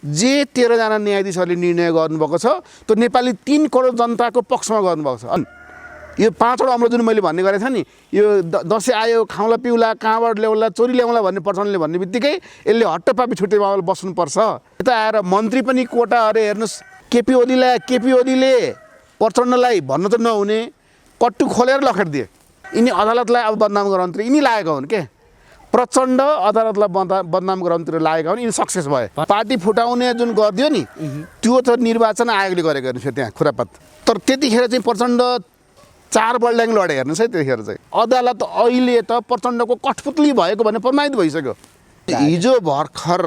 जे 13 जना न्यायाधीशहरूले निर्णय गर्नुभएको छ त्यो नेपाली 3 करोड जनताको पक्षमा गर्नुभएको छ। यो 5 वटा अमरो जुन मैले भन्ने गरेको थिएँ नि, यो दसैँ आयो खाउँला पिउला कहाँबाट ल्याउला चोरी ल्याउँला भन्ने प्रचण्डले भन्ने बित्तिकै यसले हट्टपापी छुट्टै माहौल बस्नुपर्छ। यता आएर मन्त्री पनि कोटा अरे हेर्नुहोस्, केपी ओलीले प्रचण्डलाई भन्न त नहुने कट्टु खोलेर लखेटिदिए। यिनी अदालतलाई अब बदनाम गराउनुतिर यिनी लागेका हुन् के, प्रचण्ड अदालतलाई बदनाम गराउनुतिर लागेका हुन्। यिनी सक्सेस भए। पार्टी फुटाउने जुन गरिदियो नि त्यो त निर्वाचन आयोगले गरेको हेर्नुहोस् त्यहाँ खुरापात। तर त्यतिखेर चाहिँ प्रचण्ड 4 बल्ड्याङ लडे हेर्नुहोस् है। त्यतिखेर चाहिँ अदालत अहिले त प्रचण्डको कठपुतली भएको भन्ने प्रमाणित भइसक्यो। हिजो भर्खर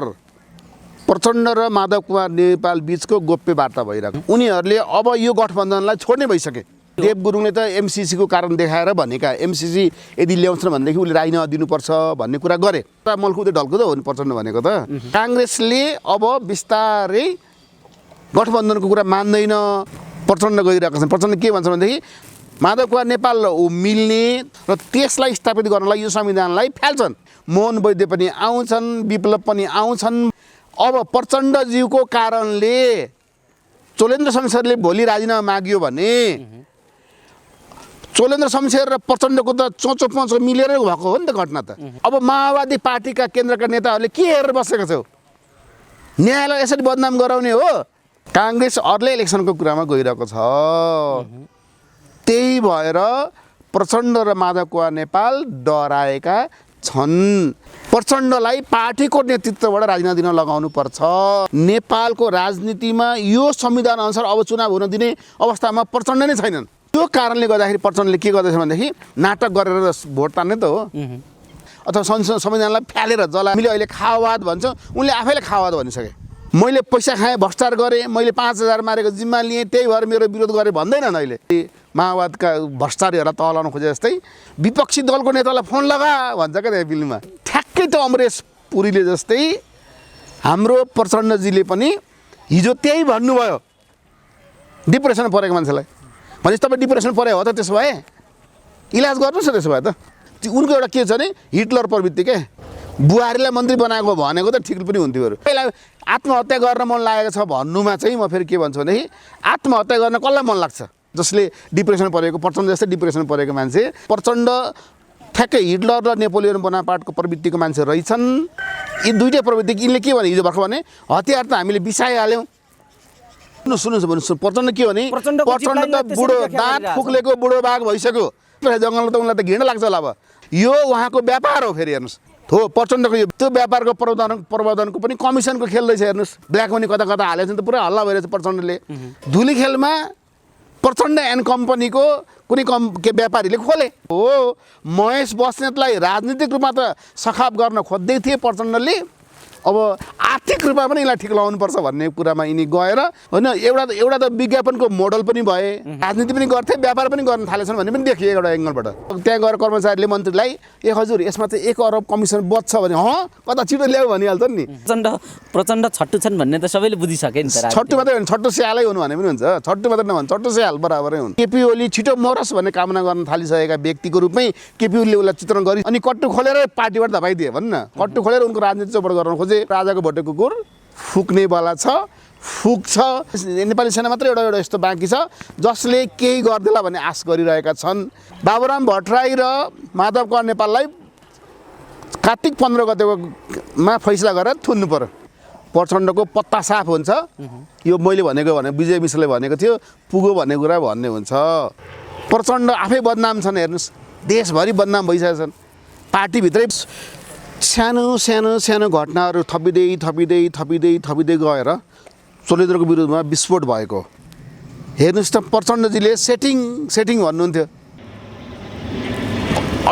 प्रचण्ड र माधव कुमार नेपाल बिचको गोप्य वार्ता भइरहेको, उनीहरूले अब यो गठबन्धनलाई छोड्ने भइसके। देव गुरुङले त एमसिसीको कारण देखाएर भनेका, एमसिसी यदि ल्याउँछन् भनेदेखि उसले राजीनामा दिनुपर्छ भन्ने कुरा गरे। मल्कुदे ढल्कुदो हो नि प्रचण्ड भनेको त। काङ्ग्रेसले अब बिस्तारै गठबन्धनको कुरा मान्दैन, प्रचण्ड गइरहेको छ। प्रचण्ड के भन्छ भनेदेखि माधव कुमार नेपाल मिल्ने र त्यसलाई स्थापित गर्नलाई यो संविधानलाई फ्याल्छन्। मोहन वैद्य पनि आउँछन्, विप्लव पनि आउँछन्। अब प्रचण्डज्यूको कारणले चोलेन्द्र शमशेरले भोलि राजीनामा माग्यो भने चोलेन्द्र शमशेर र प्रचण्डको त चोचो पोचो मिलेरै भएको हो नि त घटना त। अब माओवादी पार्टीका केन्द्रका नेताहरूले के हेरेर बसेको छौ, न्यायलाई यसरी बदनाम गराउने हो। काङ्ग्रेस अर्ले इलेक्सनको कुरामा गइरहेको छ। त्यही भएर प्रचण्ड र माधव कुमार नेपाल डराएका छन्। प्रचण्डलाई पार्टीको नेतृत्वबाट राजीनामा दिन लगाउनु पर्छ। नेपालको राजनीतिमा यो संविधान अनुसार अब चुनाव हुन दिने अवस्थामा प्रचण्ड नै छैनन्। त्यो कारणले गर्दाखेरि प्रचण्डले के गर्दैछ भनेदेखि नाटक गरेर भोट तान्ने त हो, अथवा संविधानलाई फ्यालेर जला। हामीले अहिले खावाद भन्छौँ, उनले आफैले खावाद भनिसके। मैले पैसा खाएँ, भ्रष्टाचार गरेँ, मैले 5,000 मारेको जिम्मा लिएँ, त्यही भएर मेरो विरोध गरेँ भन्दैनन्। अहिले माओवादका भ्रष्टाचारीहरूलाई तलाउन खोजे जस्तै विपक्षी दलको नेतालाई फोन लगा भन्छ क्या त्यहाँ फिल्ममा। ठ्याक्कै त अमरेश पुरीले जस्तै हाम्रो प्रचण्डजीले पनि हिजो त्यही भन्नुभयो डिप्रेसन परेको मान्छेलाई। भनेपछि तपाईँ डिप्रेसन परे हो त, त्यसो भए इलाज गर्नुहोस् न। त्यसो भए त उनको एउटा के छ भने हिटलर प्रवृत्ति के, बुहारीलाई मन्त्री बनाएको भनेको त ठिक पनि हुन्थ्यो। पहिला आत्महत्या गर्न मन लागेको छ भन्नुमा चाहिँ म फेरि के भन्छु भनेदेखि आत्महत्या गर्न कसलाई मन लाग्छ, जसले डिप्रेसन परेको, प्रचण्ड जस्तै डिप्रेसन परेको मान्छे। प्रचण्ड ठ्याक्कै हिटलर र नेपोलियन बोनापार्टको प्रवृत्तिको मान्छे रहेछन्। यी दुईटै प्रवृत्ति यिनले के भने हिजो भर्खर भने हतियार त हामीले बिसाइहाल्यौँ। सुन्नुहोस् प्रचण्ड के भने प्रचण्ड त बुढो दाँत फुक्लेको बुढो बाघ भइसक्यो। जङ्गलमा त उनलाई त घृणा लाग्छ होला। अब यो उहाँको व्यापार हो। फेरि हेर्नुहोस् हो प्रचण्डको यो त्यो व्यापारको प्रवर्धनको पनि कमिसनको खेल्दैछ। हेर्नुहोस् ब्ल्याक मनी कता कता हालेछ नि त, पुरा हल्ला भइरहेछ प्रचण्डले। धुली खेलमा प्रचण्ड एन्ड कम्पनीको कुनै व्यापारीले खोले हो। महेश बस्नेतलाई राजनीतिक रूपमा त सखाप गर्न खोज्दै थिए प्रचण्डले, अब आर्थिक रूपमा पनि यसलाई ठिक लगाउनुपर्छ भन्ने कुरामा यिनी गएर होइन। एउटा त विज्ञापनको मोडल पनि भए, राजनीति पनि गर्थे, व्यापार पनि गर्न थालेछन् भन्ने पनि देखियो एउटा एङ्गलबाट। त्यहाँ गएर कर्मचारीले मन्त्रीलाई ए हजुर यसमा चाहिँ 1 अरब कमिसन बच्छ भने कता छिटो ल्याऊ भनिहाल्छ नि। प्रचण्ड छट्टु छन् भन्ने त सबैले बुझिसके नि त। छट्टु मात्रै होइन, छट्टु स्यालै हुनु भने पनि हुन्छ। छट्टु मात्रै नभन्छ, छट्टु स्याल बराबरै हुन्। केपी ओली छिटो मरोस् भन्ने कामना गर्न थालिसकेका व्यक्तिको रूपमै केपी ओलीले उसलाई चित्रण गरी अनि कट्टु खोलेर पार्टीबाट धपाइदिए भन्नु न। कट्टु खोलेर उनको राजनीति चौपट गर्न खोजे। राजाको भोटे कुकुर फुक्नेवाला छ, फुक्छ। नेपाली सेना मात्रै एउटा यस्तो बाँकी छ जसले केही गर्देला भन्ने आश गरिरहेका छन्। बाबुराम भट्टराई र माधव कुमार नेपाललाई कार्तिक 15 गतेमा फैसला गरेर थुन्नु पर्यो। प्रचण्डको पत्ता साफ हुन्छ। यो मैले भनेको भने विजय मिश्रले भनेको थियो, पुगो भन्ने कुरा भन्ने हुन्छ। प्रचण्ड आफै बदनाम छन्। हेर्नुहोस् देशभरि बदनाम भइसकेका छन्। पार्टीभित्रै सानो सानो सानो घटनाहरू थपिँदै गएर चोलेन्द्रको विरुद्धमा विस्फोट भएको। हेर्नुहोस् त प्रचण्डजीले सेटिङ भन्नुहुन्थ्यो।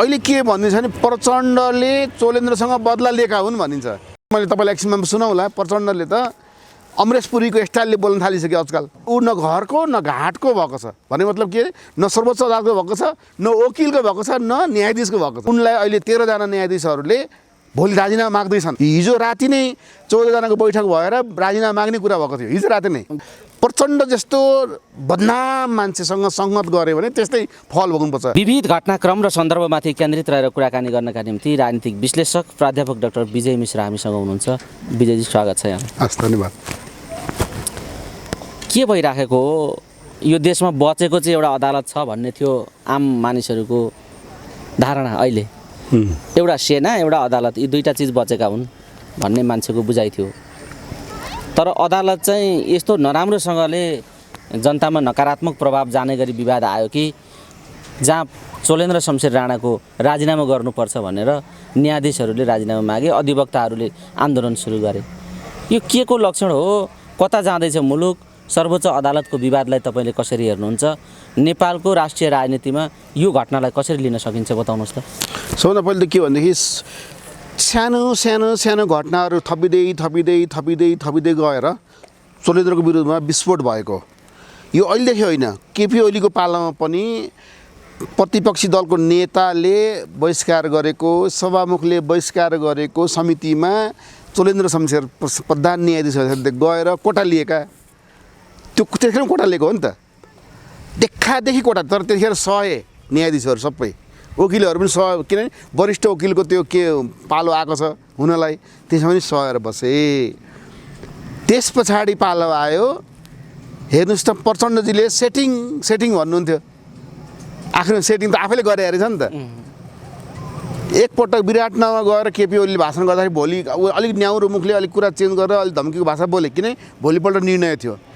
अहिले के भनिन्छ भने प्रचण्डले चोलेन्द्रसँग बदला लिएका हुन् भनिन्छ। मैले तपाईँलाई एकछिनमा सुनाउँला। प्रचण्डले त अमरेश पुरीको स्टाइलले बोल्न थालिसक्यो आजकल। ऊ न घरको न घाटको भएको छ भन्ने मतलब के, न सर्वोच्च अदालतको भएको छ, न वकिलको भएको छ, न न्यायाधीशको भएको छ। उनलाई अहिले 13 जना न्यायाधीशहरूले भोलि राजीनामा माग्दैछन्। हिजो राति नै 14 जनाको बैठक भएर राजीनामा माग्ने कुरा भएको थियो हिजो राति नै। प्रचण्ड जस्तो बदनाम मान्छेसँग सङ्गत गऱ्यो भने त्यस्तै फल भोग्नुपर्छ। विविध घटनाक्रम र सन्दर्भमाथि केन्द्रित रहेर कुराकानी गर्नका निम्ति राजनीतिक विश्लेषक प्राध्यापक डाक्टर विजय मिश्र हामीसँग हुनुहुन्छ। विजयजी स्वागत छ यहाँ। हस्, धन्यवाद। के भइराखेको हो? यो देशमा बचेको चाहिँ एउटा अदालत छ भन्ने थियो आम मानिसहरूको धारणा। अहिले एउटा सेना एउटा अदालत यी दुईटा चिज बचेका हुन् भन्ने मान्छेको बुझाइ थियो। तर अदालत चाहिँ यस्तो नराम्रोसँगले जनतामा नकारात्मक प्रभाव जाने गरी विवाद आयो कि जहाँ चोलेन्द्र शमशेर राणाको राजीनामा गर्नुपर्छ भनेर न्यायाधीशहरूले राजीनामा मागे, अधिवक्ताहरूले आन्दोलन सुरु गरे। यो के को लक्षण हो? कता जाँदैछ मुलुक? सर्वोच्च अदालतको विवादलाई तपाईँले कसरी हेर्नुहुन्छ? नेपालको राष्ट्रिय राजनीतिमा यो घटनालाई कसरी लिन सकिन्छ बताउनुहोस् त। सबभन्दा पहिले त के भनेदेखि सानो सानो सानो घटनाहरू थपिँदै गएर चोलेन्द्रको विरुद्धमा विस्फोट भएको। यो अहिलेदेखि होइन, केपी ओलीको पालामा पनि प्रतिपक्षी दलको नेताले बहिष्कार गरेको, सभामुखले बहिष्कार गरेको समितिमा चोलेन्द्र शमशेर प्रधान न्यायाधीशहरूले गएर कोटा लिएका। त्यो त्यतिखेर कोटा लिएको हो नि त, देखादेखि कोटा। तर त्यतिखेर सहे न्यायाधीशहरू सबै, वकिलहरू पनि सह, किनभने वरिष्ठ वकिलको त्यो के पालो आएको छ हुनलाई, त्यसमा पनि सहेर बसे। त्यस पछाडि पालो आयो, हेर्नुहोस् त प्रचण्डजीले सेटिङ भन्नुहुन्थ्यो। आफ्नो सेटिङ त आफैले गरे रहेछ नि त। एकपटक विराटनगरमा गएर केपी ओलीले भाषण गर्दाखेरि भोलि अलिक न्याउरो मुखले अलिक कुरा चेन्ज गरेर अलिक धम्कीको भाषा बोले, किन भोलिपल्ट निर्णय थियो।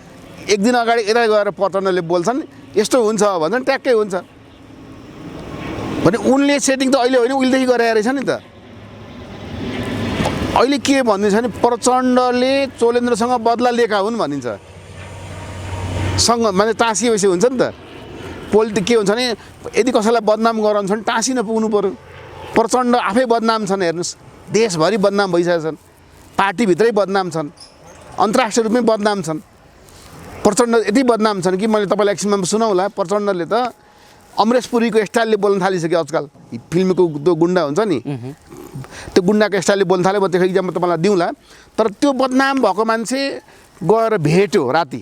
एक दिन अगाडि यता गएर प्रचण्डले बोल्छन् यस्तो हुन्छ भन्छन्, ट्याक्कै हुन्छ भने उनले सेटिङ त अहिले होइन उहिलेदेखि गराएर रहेछ नि त। अहिले के भनिन्छ भने प्रचण्डले चोलेन्द्रसँग बदला लिएका हुन् भनिन्छ। माने टाँसिएपछि हुन्छ नि त। के हुन्छ भने यदि कसैलाई बदनाम गराउँछ भने टाँसी नपुग्नु पऱ्यो। प्रचण्ड आफै बदनाम छन्, हेर्नुहोस् देशभरि बदनाम भइसकेका छन्, पार्टीभित्रै बदनाम छन्, अन्तर्राष्ट्रिय रूपमै बदनाम छन्। प्रचण्ड यति बदनाम छन् कि मैले तपाईँलाई एकछिनमा सुनाउँला। प्रचण्डले त अमरेश पुरीको स्टाइलले बोल्न थालिसक्यो आजकल। फिल्मको त्यो गुन्डा हुन्छ नि, त्यो गुन्डाको स्टाइलले बोल्न थाल्यो। म त्यो इक्जाम्पल तपाईँलाई दिउँला। तर त्यो बदनाम भएको मान्छे गएर भेट्यो राति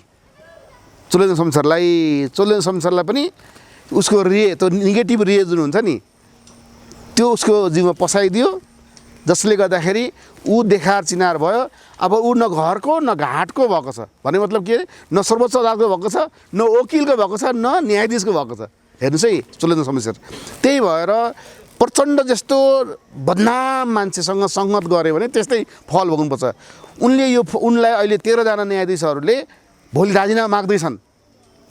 चोलेन्द्र शमशेरलाई पनि उसको त्यो नेगेटिभ जुन हुन्छ नि त्यो उसको जिउमा पसाइदियो, जसले गर्दाखेरि ऊ देखार चिनार भयो। अब ऊ न घरको न घाटको भएको छ भन्ने मतलब के? न सर्वोच्च अदालतको भएको छ, न वकिलको भएको छ, न न्यायाधीशको भएको छ। हेर्नुहोस् है चोलेन्द्र शमशेर। त्यही भएर प्रचण्ड जस्तो बदनाम मान्छेसँग सङ्गत गऱ्यो भने त्यस्तै फल भोग्नुपर्छ। उनलाई अहिले 13 जना न्यायाधीशहरूले भोलि राजीनामा माग्दैछन्।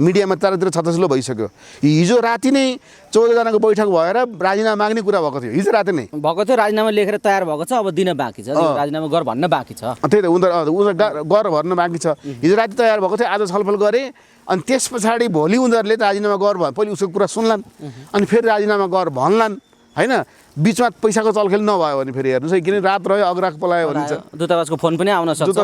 मिडियामा चारैतिर छतछिल्लो भइसक्यो। हिजो राति नै 14 जनाको बैठक भएर राजीनामा माग्ने कुरा भएको थियो। हिजो राति नै भएको थियो, राजीनामा लेखेर तयार भएको छ, अब दिन बाँकी छ, राजीनामा गर भन्न बाँकी छ। त्यही त उनीहरू गर भन्न बाँकी छ। हिजो राति तयार भएको थियो, आज छलफल गरे। अनि त्यस पछाडि भोलि उनीहरूले राजीनामा गर भयो, पहिले उसको कुरा सुन्लान् अनि फेरि राजीनामा गर भन्लान् होइन। बिचमा पैसाको चलखेल नभयो भने फेरि हेर्नुहोस् है, किन रात रह्यो अग्राक पलायो भनिन्छ। दूतावासको फोन पनि आउन सक्छ,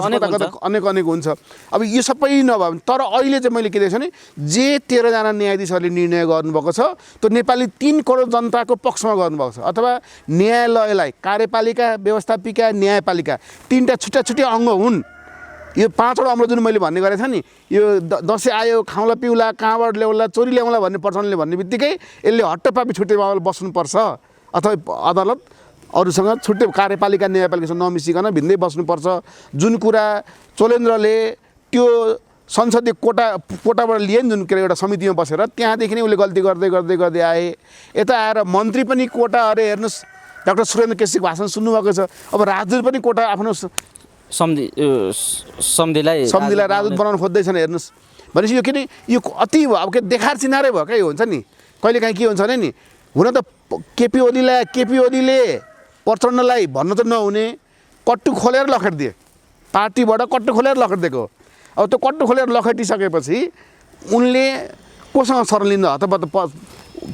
अनेक हुन्छ। अब यो सबै नभयो भने, तर अहिले चाहिँ मैले के देख्छु भने जे 13 जना न्यायाधीशहरूले निर्णय गर्नुभएको छ त्यो नेपाली 3 करोड जनताको पक्षमा गर्नुभएको छ। अथवा न्यायालयलाई कार्यपालिका, व्यवस्थापिका, न्यायपालिका 3टा छुट्टा अङ्ग हुन्। यो 5वटा अङ्ग जुन मैले भन्ने गरेको थिएँ नि, यो दसैँ आयो खाउँला पिउला, कहाँबाट ल्याउला, चोरी ल्याउला भन्ने प्रचण्डले भन्ने बित्तिकै यसले हट्टपापी छुट्टै बस्नुपर्छ। अथवा अदालत अरूसँग छुट्टै कार्यपालिका न्यायपालिकासँग नमिसिकन भिन्दै बस्नुपर्छ। जुन कुरा चोलेन्द्रले त्यो संसदीय कोटाबाट लिए नि, जुन के एउटा समितिमा बसेर त्यहाँदेखि नै उसले गल्ती गर्दै आए। यता आएर मन्त्री पनि कोटा, अरे हेर्नुहोस् डाक्टर सुरेन्द्र केसीको भाषण सुन्नुभएको छ। अब राजदूत पनि कोटा आफ्नो सम्धिलाई राजदूत बनाउन खोज्दैछन्। हेर्नुहोस् भनेपछि यो किन यो अति अब के देखार चिनारै भयो क्या। यो हुन्छ नि कहिलेकाहीँ के हुन्छ भने नि, हुन त केपी ओलीले प्रचण्डलाई भन्न त नहुने कट्टु खोलेर लखेटिदिए, पार्टीबाट कट्टु खोलेर लखेटिदिएको। अब त्यो कट्टु खोलेर लखेटिसकेपछि उनले कोसँग शरण लिनु, अथवा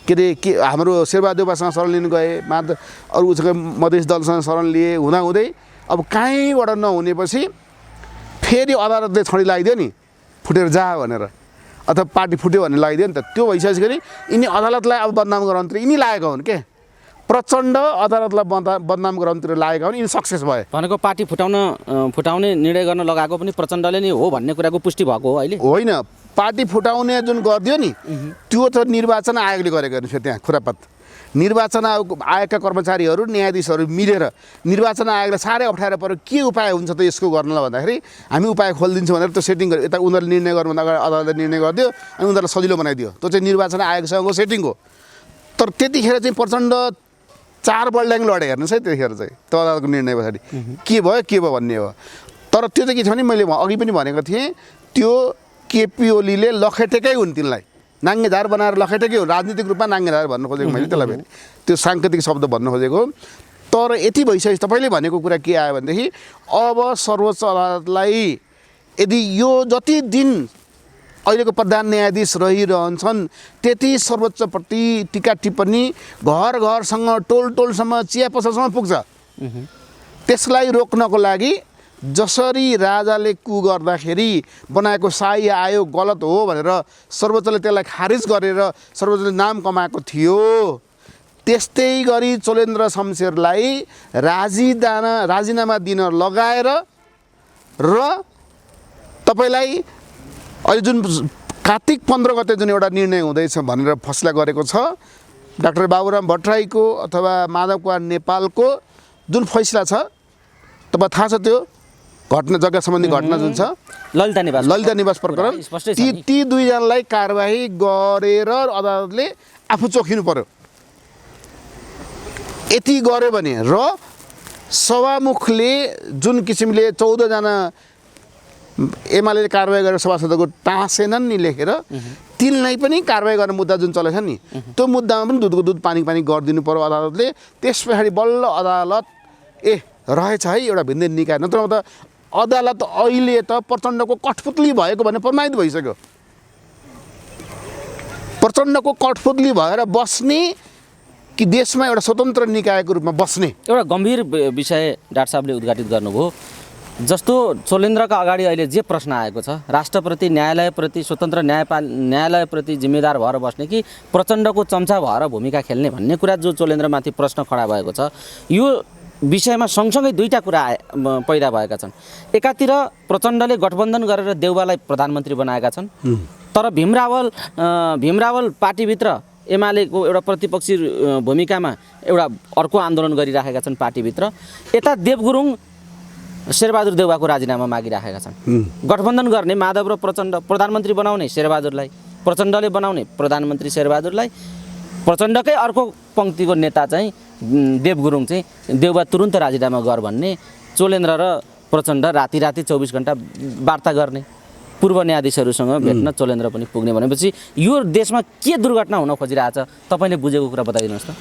के हाम्रो शेरबहादेवसँग शरण लिनु गए, अरू उसको मधेस दलसँग शरण लिए, हुँदै अब कहीँबाट नहुनेपछि फेरि अदालतले छडी लगाइदियो नि, फुटेर जा भनेर, अथवा पार्टी फुट्यो भन्ने लगाइदियो नि त। त्यो भइसकेपछि यिनी अदालतलाई अब बदनाम गराउनु यिनी लागेको हुन् के। प्रचण्ड अदालतलाई बदनाम गराउनुतिर लागेका हुन्, यिनी सक्सेस भए। भनेको पार्टी फुटाउने निर्णय गर्न लगाएको पनि प्रचण्डले नै हो भन्ने कुराको पुष्टि भएको हो अहिले? होइन, पार्टी फुटाउने जुन गरिदियो नि त्यो त निर्वाचन आयोगले गरेको हेर्नुहोस् त्यहाँ खुरापात। निर्वाचन आयोगका कर्मचारीहरू न्यायाधीशहरू मिलेर निर्वाचन आयोगलाई साह्रै अप्ठ्यारो पऱ्यो के उपाय हुन्छ त यसको गर्नलाई भन्दाखेरि हामी उपाय खोलिदिन्छौँ भनेर त्यो सेटिङ गर्यो। यता उनीहरूले निर्णय गर्नुभन्दा अगाडि अदालतले निर्णय गरिदियो अनि उनीहरूलाई सजिलो बनाइदियो। त्यो चाहिँ निर्वाचन आयोगसँगको सेटिङ हो। तर त्यतिखेर चाहिँ प्रचण्ड 4 बल्ड्याङ लडे हेर्नुहोस् है। त्यतिखेर चाहिँ त्यो अदालतको निर्णय पछाडि के भयो भन्ने हो। तर त्यो चाहिँ के छ भने मैले अघि पनि भनेको थिएँ, त्यो केपी ओलीले लखेटेकै हुन्, तिनलाई नाङ्गेधार बनाएर लखेटेकै हो। राजनीतिक रूपमा नाङ्गेधार भन्न खोजेको मैले त्यसलाई फेरि त्यो साङ्केतिक शब्द भन्न खोजेको। तर यति भइसकेपछि तपाईँले भनेको कुरा के आयो भनेदेखि अब सर्वोच्च अदालतलाई यदि यो जति दिन अहिलेको प्रधान न्यायाधीश रहिरहन्छन् त्यति सर्वोच्चप्रति टीका टिप्पणी घर घरसँग टोलसम्म चिया पसलसम्म पुग्छ। त्यसलाई रोक्नको लागि जसरी राजाले कु गर्दाखेरि बनाएको शाही आयोग गलत हो भनेर सर्वोच्चले त्यसलाई खारिज गरेर सर्वोच्चले नाम कमाएको थियो, त्यस्तै गरी चोलेन्द्र शमशेरलाई राजीनामा दिन लगाएर र तपाईँलाई अहिले जुन कार्तिक 15 गते जुन एउटा निर्णय हुँदैछ भनेर फैसला गरेको छ डाक्टर बाबुराम भट्टराईको अथवा माधव कुमार नेपालको जुन फैसला छ, तपाईँ थाहा छ त्यो घटना जग्गा सम्बन्धी घटना जुन छ ललिता निवास प्रकरण, ती दुईजनालाई कारबाही गरेर अदालतले आफू चोखिनु पर्यो। यति गर्यो भने र सभामुखले जुन किसिमले 14 जना एमाले कारबाही गरेर सभासदको टाँसेनन् नि लेखेर तिनलाई पनि कारबाही गर्ने मुद्दा जुन चलेछ नि त्यो मुद्दामा पनि दुधको दुध पानी गरिदिनु पर्यो अदालतले। त्यस पछाडि बल्ल अदालत रहेछ है एउटा भिन्दै निकाय, नत्र त अदालत अहिले त प्रचण्डको कठपुतली भएको भने प्रमाणित भइसक्यो। प्रचण्डको कठपुतली भएर बस्ने कि देशमा एउटा स्वतन्त्र निकायको रूपमा बस्ने एउटा गम्भीर विषय डाक्टर साहबले उद्घाटित गर्नुभयो। जस्तो चोलेन्द्रका अगाडि अहिले जे प्रश्न आएको छ, राष्ट्रप्रति न्यायालयप्रति स्वतन्त्र न्यायालयप्रति जिम्मेदार भएर बस्ने कि प्रचण्डको चम्चा भएर भूमिका खेल्ने भन्ने कुरा जो चोलेन्द्रमाथि प्रश्न खडा भएको छ, यो विषयमा सँगसँगै दुईटा कुरा पैदा भएका छन्। एकातिर प्रचण्डले गठबन्धन गरेर देउबालाई प्रधानमन्त्री बनाएका छन्, तर भीमरावल पार्टीभित्र एमालेको एउटा प्रतिपक्षी भूमिकामा एउटा अर्को आन्दोलन गरिराखेका छन् पार्टीभित्र। यता देवगुरुङ शेरबहादुर देउवाको राजीनामा मागिराखेका छन्। गठबन्धन गर्ने माधव र प्रचण्ड, प्रधानमन्त्री बनाउने शेरबहादुरलाई, प्रचण्डले बनाउने प्रधानमन्त्री शेरबहादुरलाई, प्रचण्डकै अर्को पङ्क्तिको नेता चाहिँ देवगुरुङ चाहिँ देउबा तुरुन्त राजीनामा गर भन्ने, चोलेन्द्र र प्रचण्ड राति 24 घण्टा वार्ता गर्ने, पूर्व न्यायाधीशहरूसँग भेट्न चोलेन्द्र पनि पुग्ने भनेपछि यो देशमा के दुर्घटना हुन खोजिरहेछ तपाईँले बुझेको कुरा बताइदिनुहोस् त।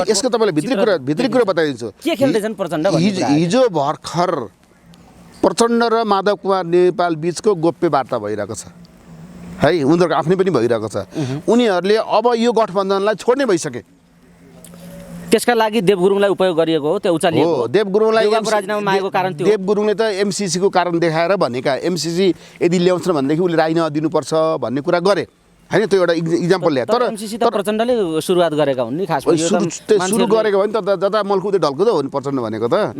यसको तपाईँलाई भित्री कुरा बताइदिन्छु। के खेल्दैछन् प्रचण्ड? हिजो भर्खर प्रचण्ड र माधव कुमार नेपाल बिचको गोप्य वार्ता भइरहेको छ है, उनीहरूको आफ्नै पनि भइरहेको छ। उनीहरूले अब यो गठबन्धनलाई छोड्ने भइसके। त्यसका लागि देवगुरुङलाई उपयोग गरिएको हो, त्यो उचालिएको हो। देवगुरुङलाई राजीनामा मागेको कारण त्यो देवगुरुङले त एमसिसीको कारण देखाएर भनेका, एमसिसी यदि ल्याउँछन् भनेदेखि उसले राजीनामा दिनुपर्छ भन्ने कुरा गरे हैन, त्यो एउटा इक्जाम्पल ल्याए। तर एमसिसी त प्रचण्डले सुरुवात गरेका हुन् नि, खास सुरु गरेको भने त जता मल्कुदे ढल्कुदो हो नि प्रचण्ड भनेको त।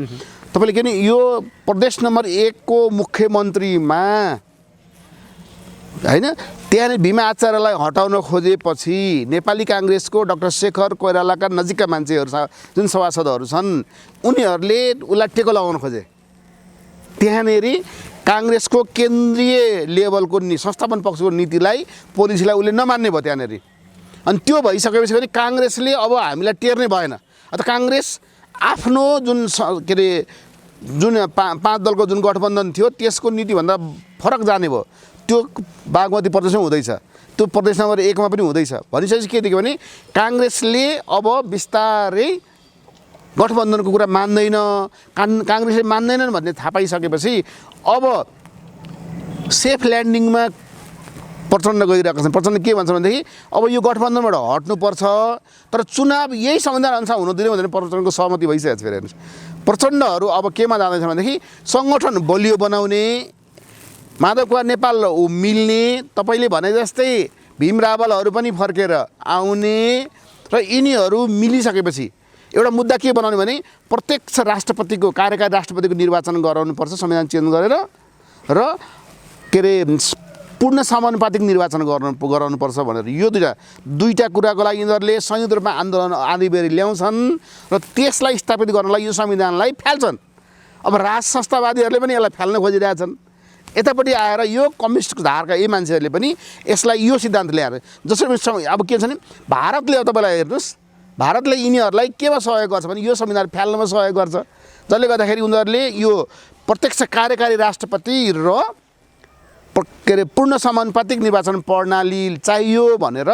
तपाईँले के नि यो प्रदेश नम्बर 1 को मुख्यमन्त्रीमा हैन त्यहाँनिर भीमा आचार्यलाई हटाउन खोजेपछि नेपाली काङ्ग्रेसको डाक्टर शेखर कोइरालाका नजिकका मान्छेहरू जुन सभासदहरू छन् उनीहरूले उसलाई टेको लगाउन खोजे। त्यहाँनिर काङ्ग्रेसको केन्द्रीय लेभलको संस्थापन पक्षको नीतिलाई पोलिसीलाई उसले नमान्ने भयो त्यहाँनिर। अनि त्यो भइसकेपछि पनि काङ्ग्रेसले अब हामीलाई टेर्ने भएन। अथवा काङ्ग्रेस आफ्नो जुन के अरे जुन 5 दलको जुन गठबन्धन थियो त्यसको नीतिभन्दा फरक जाने भयो। त्यो बागमती प्रदेशमा हुँदैछ, त्यो प्रदेश नम्बर 1 मा पनि हुँदैछ। भनिसकेपछि के देखियो भने काङ्ग्रेसले अब बिस्तारै गठबन्धनको कुरा मान्दैन, काङ्ग्रेसले मान्दैनन् भन्ने थाहा पाइसकेपछि अब सेफ ल्यान्डिङमा प्रचण्ड गइरहेको छ। प्रचण्ड के भन्छ भनेदेखि अब यो गठबन्धनबाट हट्नुपर्छ, तर चुनाव यही संविधान अनुसार हुनु दिने भनेर प्रचण्डको सहमति भइसकेको छ। फेरि हेर्नुहोस् प्रचण्डहरू अब केमा जाँदैछ भनेदेखि सङ्गठन बलियो बनाउने, माधव कुमार नेपाल मिल्ने, तपाईँले भने जस्तै भीम रावलहरू पनि फर्केर आउने र यिनीहरू मिलिसकेपछि एउटा मुद्दा के बनाउने भने प्रत्यक्ष राष्ट्रपतिको कार्यकारी राष्ट्रपतिको निर्वाचन गराउनुपर्छ संविधान चेन्ज गरेर र के अरे पूर्ण समानुपातिक निर्वाचन गराउनुपर्छ भनेर यो दुईटा कुराको लागि यिनीहरूले संयुक्त रूपमा आन्दोलन आँधीबेहरी ल्याउँछन् र त्यसलाई स्थापित गर्नलाई यो संविधानलाई फ्याल्छन्। अब राज संस्थावादीहरूले पनि यसलाई फ्याल्न खोजिरहेछन्। यतापट्टि आएर यो कम्युनिस्ट धारका यी मान्छेहरूले पनि यसलाई यो सिद्धान्त ल्याएर जसरी अब के छ भने भारतले अब तपाईँलाई हेर्नुहोस् भारतले यिनीहरूलाई केमा सहयोग गर्छ भने यो संविधान फ्याल्नमा सहयोग गर्छ, जसले गर्दाखेरि उनीहरूले यो प्रत्यक्ष कार्यकारी राष्ट्रपति र के अरे पूर्ण समानुपातिक निर्वाचन प्रणाली चाहियो भनेर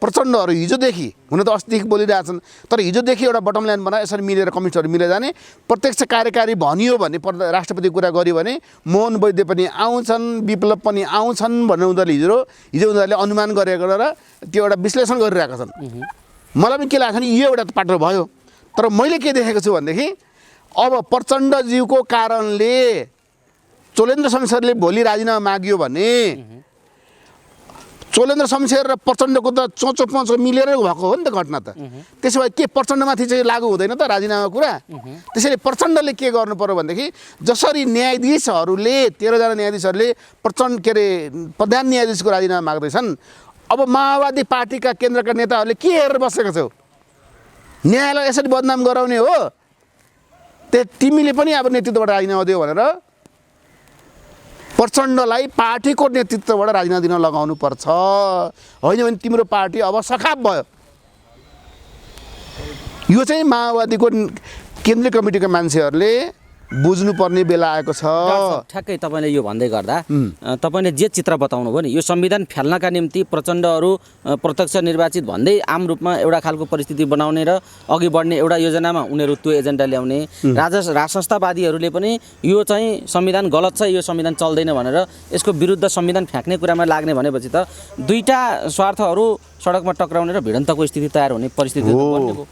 प्रचण्डहरू हिजोदेखि हुन त अस्तिदेखि बोलिरहेछन्, तर हिजोदेखि एउटा बटम लाइन बनाए यसरी मिलेर कम्युनिस्टहरू मिलेर जाने प्रत्यक्ष कार्यकारी भनियो भने राष्ट्रपति कुरा गर्यो भने मोहन वैद्य पनि आउँछन्, विप्लव पनि आउँछन् भनेर उनीहरूले हिजो उनीहरूले अनुमान गरेर त्यो एउटा विश्लेषण गरिरहेका छन्। मलाई पनि के लाग्छ भने यो एउटा पाटो भयो। तर मैले के देखेको छु भनेदेखि अब प्रचण्डज्यूको कारणले चोलेन्द्र शमशेरले भोलि राजीनामा माग्यो भने चोलेन्द्र शमशेर र प्रचण्डको त चोचो पचो मिलेर भएको हो नि त घटना त। त्यसो भए के प्रचण्डमाथि चाहिँ लागु हुँदैन त राजीनामा कुरा? त्यसैले प्रचण्डले के गर्नु पर्यो भनेदेखि जसरी न्यायाधीशहरूले 13 जना न्यायाधीशहरूले प्रचण्ड के अरे प्रधान न्यायाधीशको राजीनामा माग्दैछन्, अब माओवादी पार्टीका केन्द्रका नेताहरूले के हेरेर बसेको छौ? न्यायालय यसरी बदनाम गराउने हो? तिमीले पनि अब नेतृत्वबाट राजीनामा दियो भनेर प्रचण्डलाई पार्टीको नेतृत्वबाट राजीनामा दिन लगाउनु पर्छ। होइन भने तिम्रो पार्टी अब सखाप भयो। यो चाहिँ माओवादीको केन्द्रीय कमिटीका मान्छेहरूले बुझ्नुपर्ने बेला आएको छ। ठ्याक्कै तपाईँले यो भन्दै गर्दा तपाईँले जे चित्र बताउनु भयो नि यो संविधान फ्याल्नका निम्ति प्रचण्डहरू प्रत्यक्ष निर्वाचित भन्दै आम रूपमा एउटा खालको परिस्थिति बनाउने र अघि बढ्ने एउटा योजनामा उनीहरू त्यो एजेन्डा ल्याउने, राज संस्थावादीहरूले पनि यो चाहिँ संविधान गलत छ, यो संविधान चल्दैन भनेर यसको विरुद्ध संविधान फ्याँक्ने कुरामा लाग्ने भनेपछि त दुईटा स्वार्थहरू सडकमा टक्राउने र भिडन्तको स्थिति तयार हुने परिस्थिति बनेको।